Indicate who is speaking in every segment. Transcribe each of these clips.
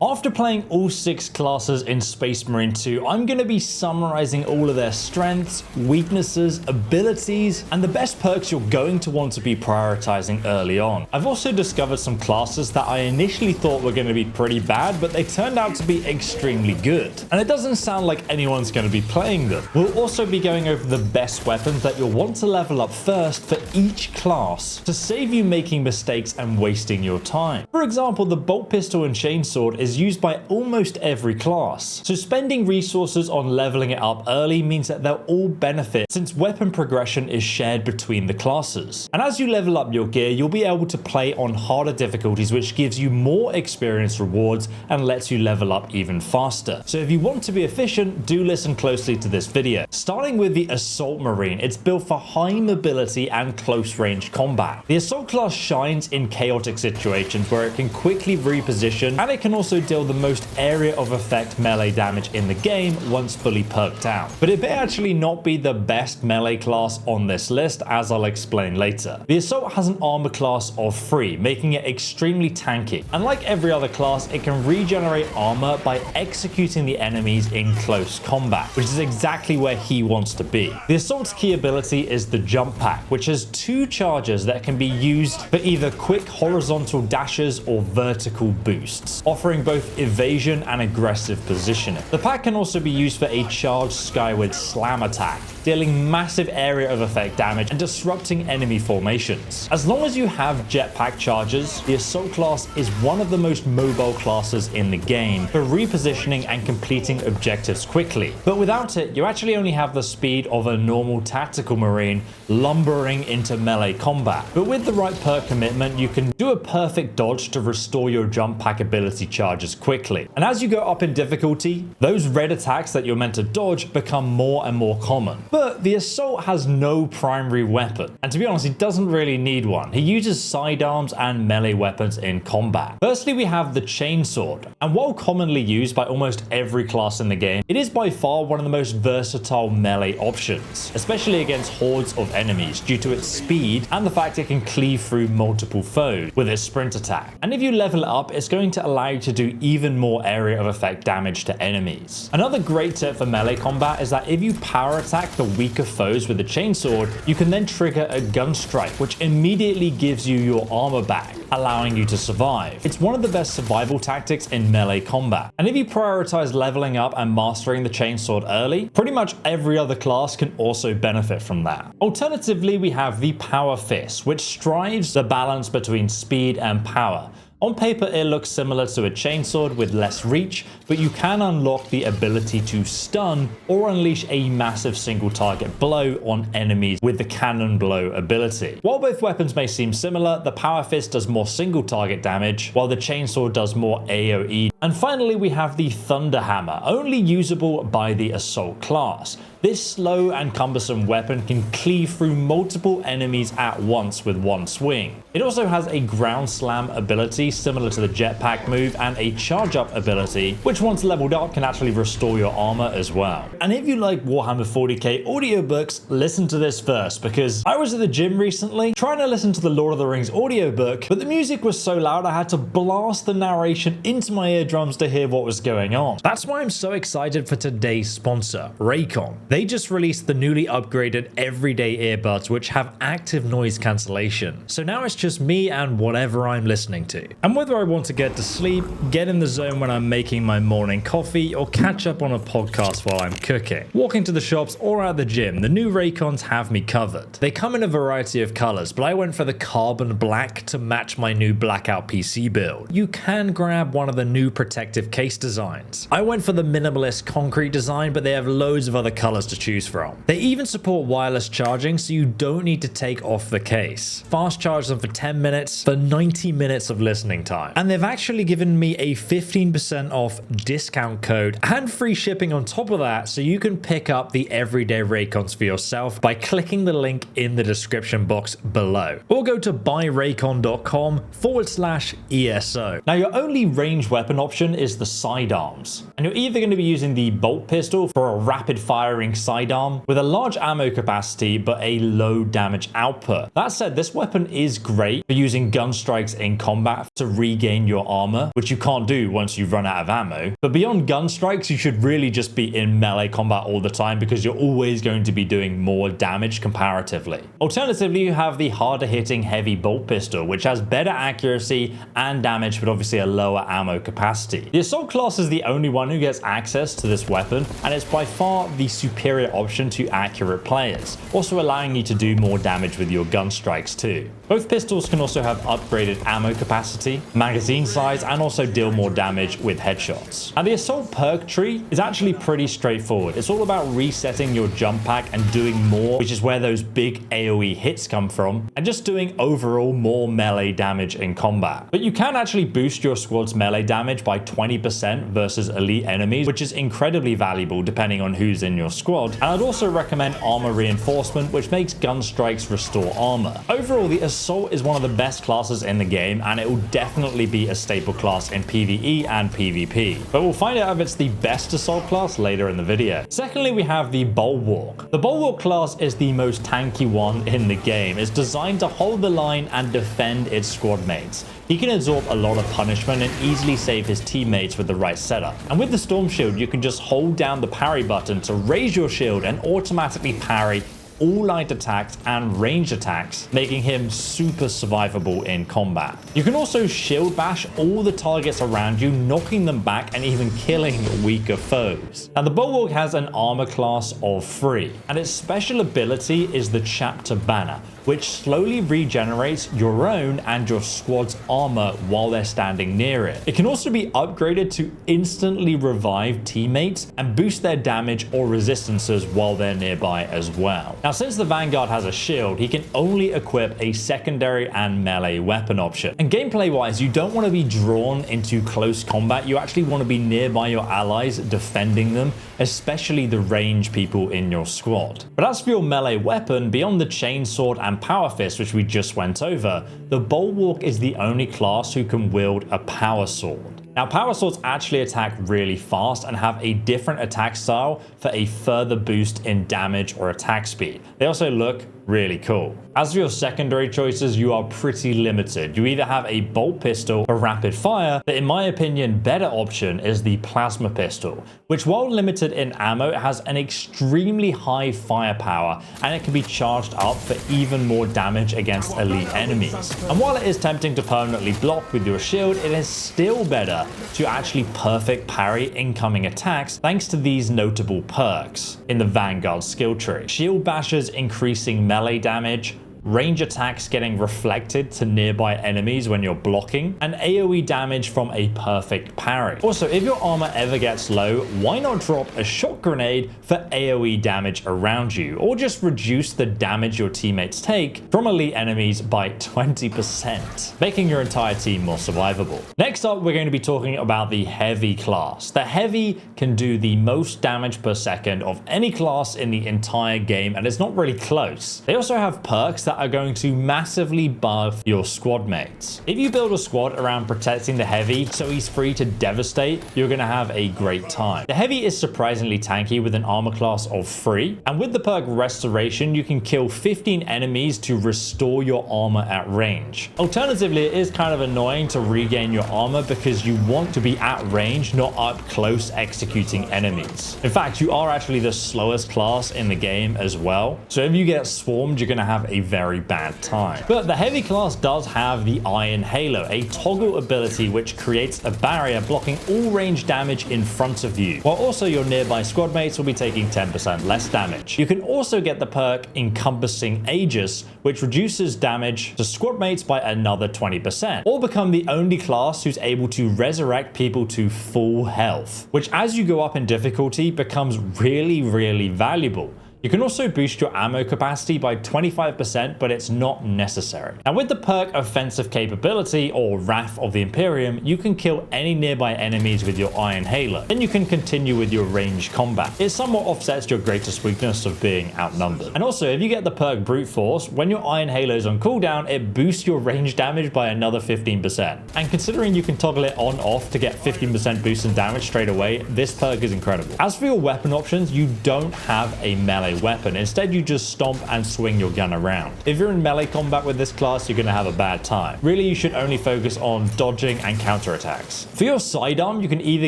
Speaker 1: After playing all 6 classes in Space Marine 2, I'm going to be summarizing all of their strengths, weaknesses, abilities, and the best perks you're going to want to be prioritizing early on. I've also discovered some classes that I initially thought were going to be pretty bad, but they turned out to be extremely good. And it doesn't sound like anyone's going to be playing them. We'll also be going over the best weapons that you'll want to level up first for each class to save you making mistakes and wasting your time. For example, the bolt pistol and chainsword is used by almost every class, so spending resources on leveling it up early means that they'll all benefit since weapon progression is shared between the classes. And as you level up your gear, you'll be able to play on harder difficulties, which gives you more experience rewards and lets you level up even faster. So if you want to be efficient, do listen closely to this video. Starting with the Assault Marine, it's built for high mobility and close range combat. The Assault class shines in chaotic situations where it can quickly reposition, and it can also deal the most area of effect melee damage in the game once fully perked out. But it may actually not be the best melee class on this list, as I'll explain later. The Assault has an armor class of 3, making it extremely tanky. And like every other class, it can regenerate armor by executing the enemies in close combat, which is exactly where he wants to be. The Assault's key ability is the Jump Pack, which has 2 charges that can be used for either quick horizontal dashes or vertical boosts, offering both evasion and aggressive positioning. The pack can also be used for a charged skyward slam attack, dealing massive area of effect damage and disrupting enemy formations. As long as you have jetpack charges, the Assault class is one of the most mobile classes in the game for repositioning and completing objectives quickly. But without it, you actually only have the speed of a normal tactical marine lumbering into melee combat. But with the right perk commitment, you can do a perfect dodge to restore your jump pack ability charges quickly. And as you go up in difficulty, those red attacks that you're meant to dodge become more and more common. But the Assault has no primary weapon, and to be honest, he doesn't really need one. He uses sidearms and melee weapons in combat. Firstly, we have the chainsword, and while commonly used by almost every class in the game, it is by far one of the most versatile melee options, especially against hordes of enemies due to its speed and the fact it can cleave through multiple foes with its sprint attack. And if you level it up, it's going to allow you to do even more area of effect damage to enemies. Another great tip for melee combat is that if you power attack the weaker foes with the chainsword, you can then trigger a gun strike, which immediately gives you your armor back, allowing you to survive. It's one of the best survival tactics in melee combat. And if you prioritize leveling up and mastering the chainsword early, pretty much every other class can also benefit from that. Alternatively, we have the Power Fist, which strives the balance between speed and power. On paper, it looks similar to a chainsword with less reach, but you can unlock the ability to stun or unleash a massive single target blow on enemies with the cannon blow ability. While both weapons may seem similar, the Power Fist does more single target damage, while the chainsword does more AoE. And finally, we have the Thunder Hammer, only usable by the Assault class. This slow and cumbersome weapon can cleave through multiple enemies at once with one swing. It also has a ground slam ability similar to the jetpack move and a charge up ability, which once leveled up can actually restore your armor as well. And if you like Warhammer 40k audiobooks, listen to this first, because I was at the gym recently trying to listen to the Lord of the Rings audiobook, but the music was so loud I had to blast the narration into my eardrums to hear what was going on. That's why I'm so excited for today's sponsor, Raycon. They just released the newly upgraded everyday earbuds, which have active noise cancellation. So now it's just me and whatever I'm listening to. And whether I want to get to sleep, get in the zone when I'm making my morning coffee, or catch up on a podcast while I'm cooking, walking to the shops, or at the gym, the new Raycons have me covered. They come in a variety of colors, but I went for the carbon black to match my new blackout PC build. You can grab one of the new protective case designs. I went for the minimalist concrete design, but they have loads of other colors to choose from. They even support wireless charging, so you don't need to take off the case. Fast charge them for 10 minutes for 90 minutes of listening time. And they've actually given me a 15% off discount code and free shipping on top of that, so you can pick up the everyday Raycons for yourself by clicking the link in the description box below, or go to buyraycon.com/ESO. Now, your only range weapon option option is the sidearms. And you're either going to be using the bolt pistol for a rapid firing sidearm with a large ammo capacity but a low damage output. That said, this weapon is great for using gun strikes in combat to regain your armor, which you can't do once you run out of ammo. But beyond gun strikes, you should really just be in melee combat all the time because you're always going to be doing more damage comparatively. Alternatively, you have the harder hitting heavy bolt pistol, which has better accuracy and damage but obviously a lower ammo capacity. The assault class is the only one who gets access to this weapon, and it's by far the superior option to accurate players, also allowing you to do more damage with your gun strikes too. Both pistols can also have upgraded ammo capacity, magazine size, and also deal more damage with headshots. And the assault perk tree is actually pretty straightforward. It's all about resetting your jump pack and doing more, which is where those big AoE hits come from, and just doing overall more melee damage in combat. But you can actually boost your squad's melee damage by 20% versus elite enemies, which is incredibly valuable depending on who's in your squad. And I'd also recommend armor reinforcement, which makes gun strikes restore armor. Overall, the assault is one of the best classes in the game, and it will definitely be a staple class in PvE and PvP. But we'll find out if it's the best assault class later in the video. Secondly, we have the Bulwark. The Bulwark class is the most tanky one in the game. It's designed to hold the line and defend its squad mates. He can absorb a lot of punishment and easily save his teammates with the right setup. And with the Storm Shield, you can just hold down the parry button to raise your shield and automatically parry all light attacks and ranged attacks, making him super survivable in combat. You can also shield bash all the targets around you, knocking them back and even killing weaker foes. Now, the Bulwark has an armor class of 3, and its special ability is the Chapter Banner, which slowly regenerates your own and your squad's armor while they're standing near it. It can also be upgraded to instantly revive teammates and boost their damage or resistances while they're nearby as well. Now, since the Vanguard has a shield, he can only equip a secondary and melee weapon option. And gameplay wise, you don't want to be drawn into close combat. You actually want to be nearby your allies defending them, especially the range people in your squad. But as for your melee weapon, beyond the chainsword and power fist, which we just went over, the Bulwark is the only class who can wield a power sword. Now, power swords actually attack really fast and have a different attack style for a further boost in damage or attack speed. They also look really cool. As for your secondary choices, you are pretty limited. You either have a bolt pistol for rapid fire, but in my opinion, better option is the plasma pistol, which while limited in ammo, it has an extremely high firepower, and it can be charged up for even more damage against elite enemies. And while it is tempting to permanently block with your shield, it is still better to actually perfect parry incoming attacks thanks to these notable perks in the Vanguard skill tree. Shield bashers increasing melee damage, range attacks getting reflected to nearby enemies when you're blocking, and AoE damage from a perfect parry. Also, if your armor ever gets low, why not drop a shot grenade for AoE damage around you, or just reduce the damage your teammates take from elite enemies by 20%, making your entire team more survivable. Next up, we're going to be talking about the Heavy class. The Heavy can do the most damage per second of any class in the entire game, and it's not really close. They also have perks that are going to massively buff your squad mates. If you build a squad around protecting the Heavy so he's free to devastate, you're going to have a great time. The Heavy is surprisingly tanky with an armor class of 3, and with the perk Restoration, you can kill 15 enemies to restore your armor at range. Alternatively, it is kind of annoying to regain your armor because you want to be at range, not up close executing enemies. In fact, you are actually the slowest class in the game as well, so if you get swarmed, you're going to have a very bad time. But the Heavy class does have the Iron Halo, a toggle ability which creates a barrier blocking all range damage in front of you, while also your nearby squad mates will be taking 10% less damage. You can also get the perk Encompassing Aegis, which reduces damage to squad mates by another 20%, or become the only class who's able to resurrect people to full health, which as you go up in difficulty becomes really valuable. You can also boost your ammo capacity by 25%, but it's not necessary. And with the perk Offensive Capability, or Wrath of the Imperium, you can kill any nearby enemies with your Iron Halo. Then you can continue with your ranged combat. It somewhat offsets your greatest weakness of being outnumbered. And also, if you get the perk Brute Force, when your Iron Halo is on cooldown, it boosts your range damage by another 15%. And considering you can toggle it on off to get 15% boost in damage straight away, this perk is incredible. As for your weapon options, you don't have a melee weapon. Instead, you just stomp and swing your gun around. If you're in melee combat with this class, you're going to have a bad time. Really, you should only focus on dodging and counterattacks. For your sidearm, you can either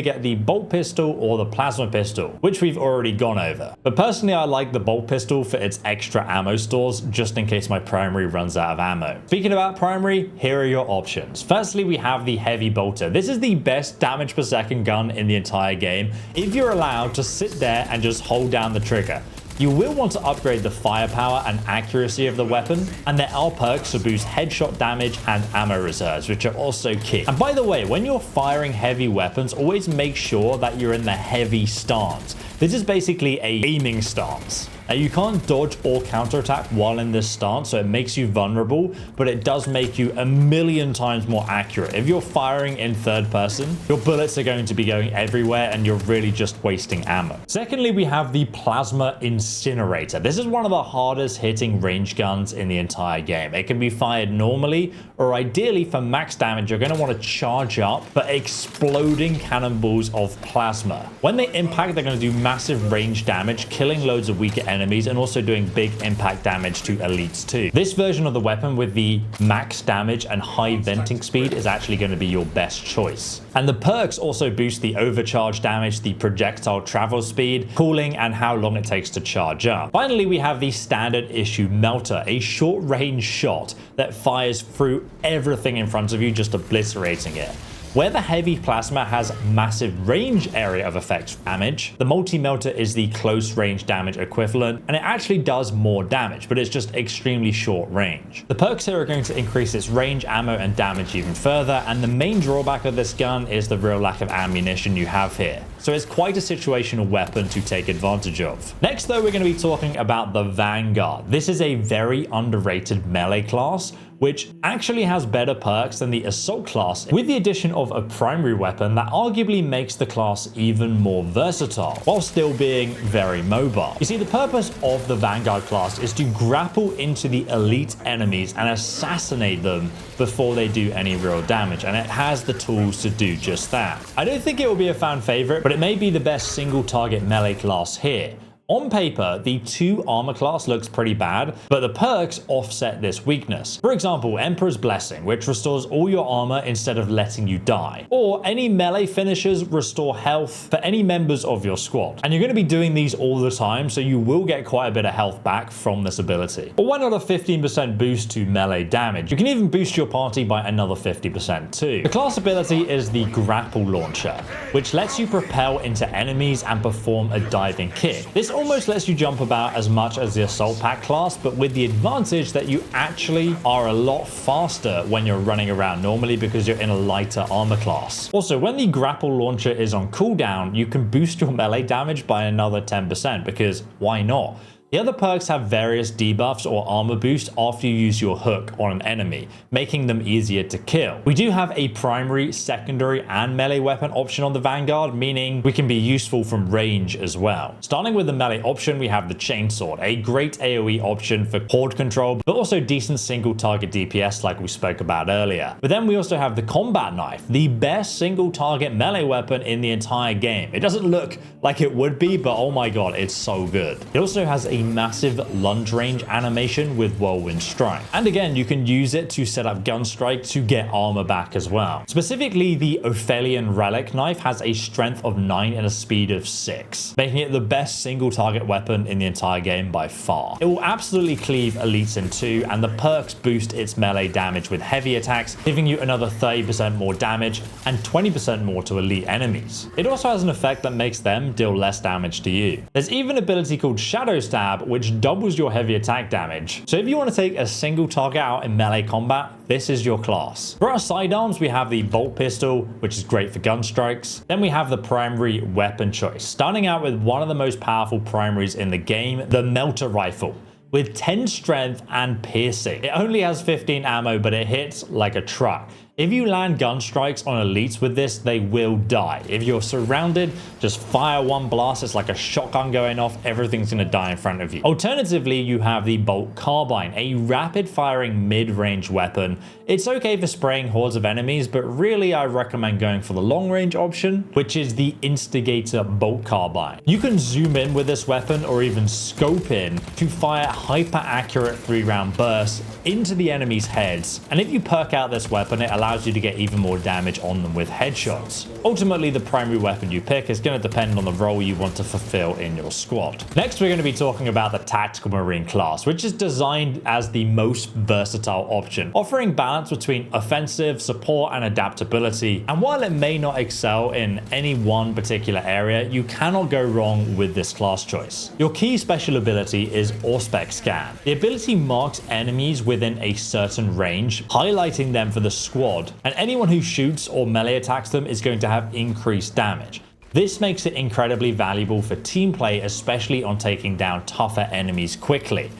Speaker 1: get the bolt pistol or the plasma pistol, which we've already gone over. But personally, I like the bolt pistol for its extra ammo stores, just in case my primary runs out of ammo. Speaking about primary, here are your options. Firstly, we have the heavy bolter. This is the best damage per second gun in the entire game if you're allowed to sit there and just hold down the trigger. You will want to upgrade the firepower and accuracy of the weapon, and there are perks to boost headshot damage and ammo reserves, which are also key. And by the way, when you're firing heavy weapons, always make sure that you're in the heavy stance. This is basically a aiming stance. Now, you can't dodge or counterattack while in this stance, so it makes you vulnerable, but it does make you a million times more accurate. If you're firing in third person, your bullets are going to be going everywhere and you're really just wasting ammo. Secondly, we have the Plasma Incinerator. This is one of the hardest hitting range guns in the entire game. It can be fired normally, or ideally for max damage, you're going to want to charge up for exploding cannonballs of plasma. When they impact, they're going to do massive range damage, killing loads of weaker enemies and also doing big impact damage to elites too. This version of the weapon with the max damage and high venting speed is actually going to be your best choice. And the perks also boost the overcharge damage, the projectile travel speed, cooling, and how long it takes to charge up. Finally, we have the standard issue Melter, a short range shot that fires through everything in front of you, just obliterating it. Where the heavy plasma has massive range area of effect damage, the multi-melter is the close range damage equivalent, and it actually does more damage, but it's just extremely short range. The perks here are going to increase its range, ammo, and damage even further, and the main drawback of this gun is the real lack of ammunition you have here. So it's quite a situational weapon to take advantage of. Next though, we're going to be talking about the Vanguard. This is a very underrated melee class, which actually has better perks than the Assault class, with the addition of a primary weapon that arguably makes the class even more versatile, while still being very mobile. You see, the purpose of the Vanguard class is to grapple into the elite enemies and assassinate them before they do any real damage, and it has the tools to do just that. I don't think it will be a fan favorite, but it may be the best single target melee class here. On paper, the 2 armor class looks pretty bad, but the perks offset this weakness. For example, Emperor's Blessing, which restores all your armor instead of letting you die. Or any melee finishers restore health for any members of your squad. And you're going to be doing these all the time, so you will get quite a bit of health back from this ability. Or why not a 15% boost to melee damage? You can even boost your party by another 50% too. The class ability is the Grapple Launcher, which lets you propel into enemies and perform a diving kick. This almost lets you jump about as much as the Assault Pack class, but with the advantage that you actually are a lot faster when you're running around normally because you're in a lighter armor class. Also, when the Grapple Launcher is on cooldown, you can boost your melee damage by another 10% because why not? The other perks have various debuffs or armor boost after you use your hook on an enemy, making them easier to kill. We do have a primary, secondary, and melee weapon option on the Vanguard, meaning we can be useful from range as well. Starting with the melee option, we have the Chainsword, a great AoE option for horde control, but also decent single target DPS like we spoke about earlier. But then we also have the Combat Knife, the best single target melee weapon in the entire game. It doesn't look like it would be, but oh my god, it's so good. It also has a massive lunge range animation with Whirlwind Strike. And again, you can use it to set up Gunstrike to get armor back as well. Specifically, the Ophelian Relic Knife has a strength of 9 and a speed of 6, making it the best single target weapon in the entire game by far. It will absolutely cleave elites in two, and the perks boost its melee damage with heavy attacks, giving you another 30% more damage and 20% more to elite enemies. It also has an effect that makes them deal less damage to you. There's even an ability called Shadow Stab stab, which doubles your heavy attack damage. So if you want to take a single target out in melee combat, this is your class. For our sidearms, we have the bolt pistol, which is great for gun strikes. Then we have the primary weapon choice, starting out with one of the most powerful primaries in the game, the melter rifle, with 10 strength and piercing. It only has 15 ammo, but it hits like a truck. If you land gun strikes on elites with this, they will die. If you're surrounded, just fire one blast. It's like a shotgun going off. Everything's going to die in front of you. Alternatively, you have the bolt carbine, a rapid firing mid-range weapon. It's okay for spraying hordes of enemies, but really I recommend going for the long range option, which is the instigator bolt carbine. You can zoom in with this weapon or even scope in to fire hyper accurate 3-round bursts into the enemy's heads. And if you perk out this weapon, it allows you to get even more damage on them with headshots. Ultimately, the primary weapon you pick is going to depend on the role you want to fulfill in your squad. Next, we're going to be talking about the Tactical Marine class, which is designed as the most versatile option, offering balance between offensive, support, and adaptability. And while it may not excel in any one particular area, you cannot go wrong with this class choice. Your key special ability is Auspex Scan. The ability marks enemies within a certain range, highlighting them for the squad, and anyone who shoots or melee attacks them is going to have increased damage. This makes it incredibly valuable for team play, especially on taking down tougher enemies quickly.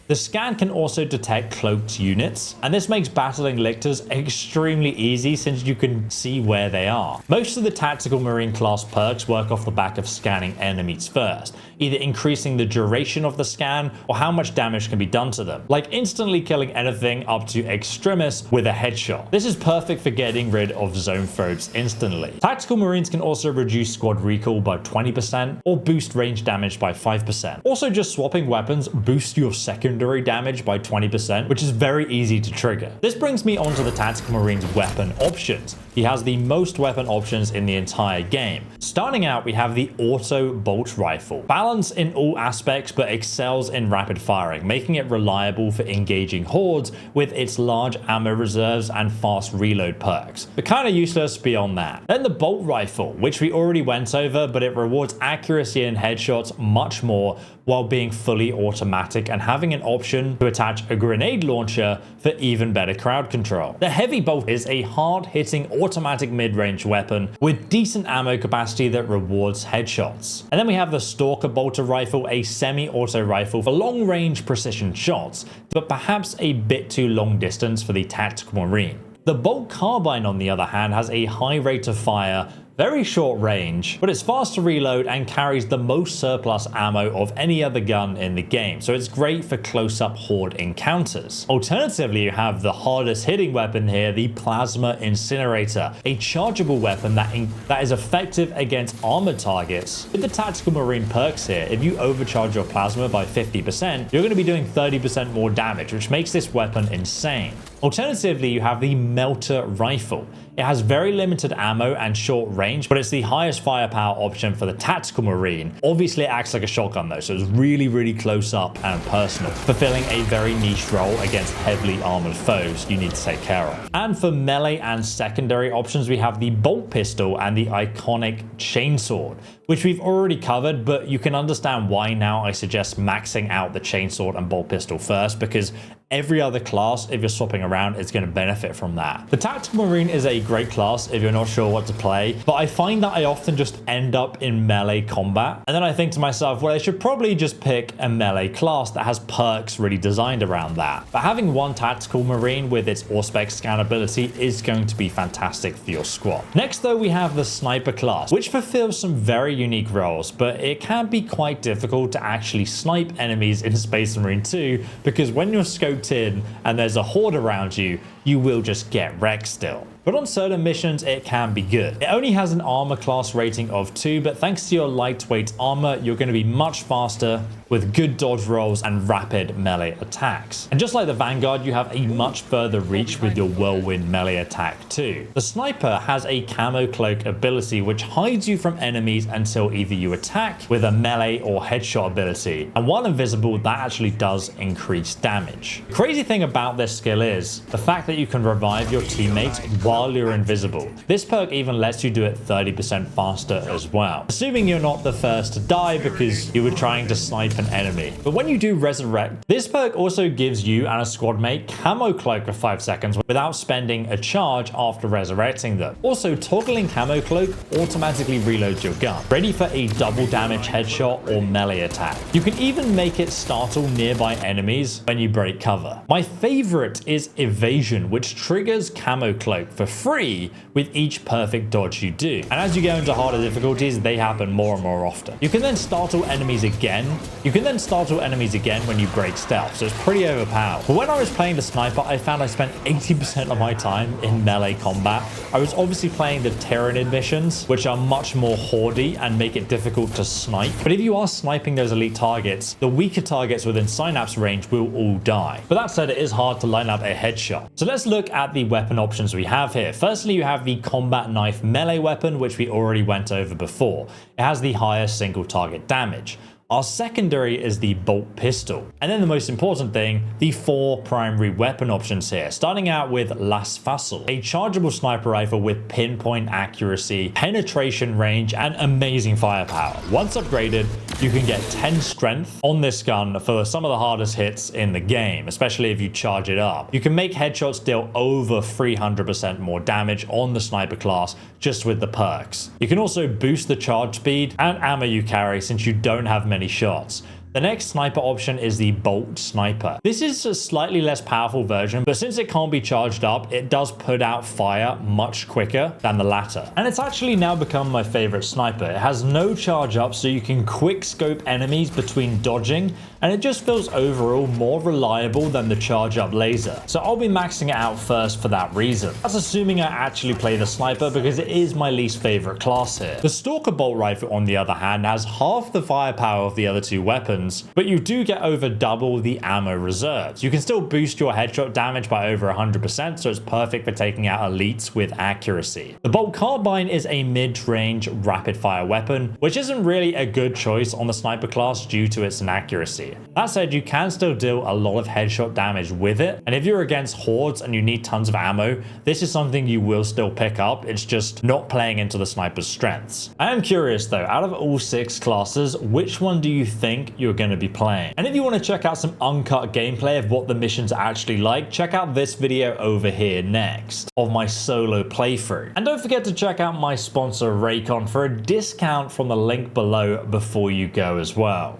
Speaker 1: The scan can also detect cloaked units, and this makes battling lictors extremely easy since you can see where they are. Most of the Tactical Marine class perks work off the back of scanning enemies first, either increasing the duration of the scan or how much damage can be done to them, like instantly killing anything up to Extremis with a headshot. This is perfect for getting rid of zone phobes instantly. Tactical Marines can also reduce squad recall by 20% or boost range damage by 5%. Also, just swapping weapons boosts your secondary damage by 20%, which is very easy to trigger. This brings me on to the Tactical Marine's weapon options. He has the most weapon options in the entire game. Starting out, we have the auto bolt rifle. Balanced in all aspects, but excels in rapid firing, making it reliable for engaging hordes with its large ammo reserves and fast reload perks, but kind of useless beyond that. Then the bolt rifle, which we already went over, but it rewards accuracy and headshots much more while being fully automatic and having an option to attach a grenade launcher for even better crowd control. The heavy bolt is a hard-hitting automatic mid-range weapon with decent ammo capacity that rewards headshots. And then we have the Stalker Bolter Rifle, a semi-auto rifle for long-range precision shots, but perhaps a bit too long distance for the Tactical Marine. The Bolt Carbine, on the other hand, has a high rate of fire, very short range, but it's fast to reload and carries the most surplus ammo of any other gun in the game, so it's great for close-up horde encounters. Alternatively, you have the hardest hitting weapon here, the Plasma Incinerator, a chargeable weapon that is effective against armored targets. With the Tactical Marine perks here, if you overcharge your plasma by 50%, you're going to be doing 30% more damage, which makes this weapon insane. Alternatively, you have the Melter Rifle. It has very limited ammo and short range, but it's the highest firepower option for the Tactical Marine. Obviously, it acts like a shotgun though, so it's really, really close up and personal, fulfilling a very niche role against heavily armored foes you need to take care of. And for melee and secondary options, we have the Bolt Pistol and the iconic Chainsword, which we've already covered, but you can understand why now I suggest maxing out the Chainsword and Bolt Pistol first, because every other class, if you're swapping around, is going to benefit from that. The Tactical Marine is a great class if you're not sure what to play, but I find that I often just end up in melee combat, and then I think to myself, well, I should probably just pick a melee class that has perks really designed around that. But having one Tactical Marine with its Auspex Scan ability is going to be fantastic for your squad. Next, though, we have the Sniper class, which fulfills some very unique roles, but it can be quite difficult to actually snipe enemies in Space Marine 2, because when you're scoped in and there's a horde around you, you will just get wrecked still. But on certain missions, it can be good. It only has an armor class rating of 2, but thanks to your lightweight armor, you're going to be much faster with good dodge rolls and rapid melee attacks. And just like the Vanguard, you have a much further reach with your whirlwind melee attack too. The Sniper has a camo cloak ability which hides you from enemies until either you attack with a melee or headshot ability. And while invisible, that actually does increase damage. The crazy thing about this skill is the fact that you can revive your teammates while while you're invisible. This perk even lets you do it 30% faster as well, assuming you're not the first to die because you were trying to snipe an enemy. But when you do resurrect, this perk also gives you and a squad mate camo cloak for 5 seconds without spending a charge after resurrecting them. Also, toggling camo cloak automatically reloads your gun, ready for a double damage headshot or melee attack. You can even make it startle nearby enemies when you break cover. My favorite is evasion, which triggers camo cloak for free with each perfect dodge you do. And as you go into harder difficulties, they happen more and more often. You can then startle enemies again. When you break stealth, so it's pretty overpowered. But when I was playing the sniper, I found I spent 80% of my time in melee combat. I was obviously playing the Tyranid missions, which are much more hoardy and make it difficult to snipe. But if you are sniping those elite targets, the weaker targets within Synapse range will all die. But that said, it is hard to line up a headshot. So let's look at the weapon options we have here. Firstly, you have the combat knife melee weapon, which we already went over before. It has the highest single target damage. Our secondary is the bolt pistol. And then the most important thing, the 4 primary weapon options here, starting out with Las Fassel, a chargeable sniper rifle with pinpoint accuracy, penetration range, and amazing firepower. Once upgraded, you can get 10 strength on this gun for some of the hardest hits in the game, especially if you charge it up. You can make headshots deal over 300% more damage on the sniper class just with the perks. You can also boost the charge speed and ammo you carry since you don't have many shots. The next sniper option is the Bolt Sniper. This is a slightly less powerful version, but since it can't be charged up, it does put out fire much quicker than the latter. And it's actually now become my favorite sniper. It has no charge up, so you can quick scope enemies between dodging, and it just feels overall more reliable than the charge up laser. So I'll be maxing it out first for that reason. That's assuming I actually play the sniper because it is my least favorite class here. The Stalker Bolt Rifle, on the other hand, has half the firepower of the other 2 weapons, but you do get over double the ammo reserves. You can still boost your headshot damage by over 100%, so it's perfect for taking out elites with accuracy. The Bolt Carbine is a mid-range rapid-fire weapon, which isn't really a good choice on the sniper class due to its inaccuracy. That said, you can still deal a lot of headshot damage with it, and if you're against hordes and you need tons of ammo, this is something you will still pick up. It's just not playing into the sniper's strengths. I am curious though, out of all 6 classes, which one do you think you're going to be playing? And if you want to check out some uncut gameplay of what the missions are actually like, check out this video over here next of my solo playthrough. And don't forget to check out my sponsor Raycon for a discount from the link below before you go as well.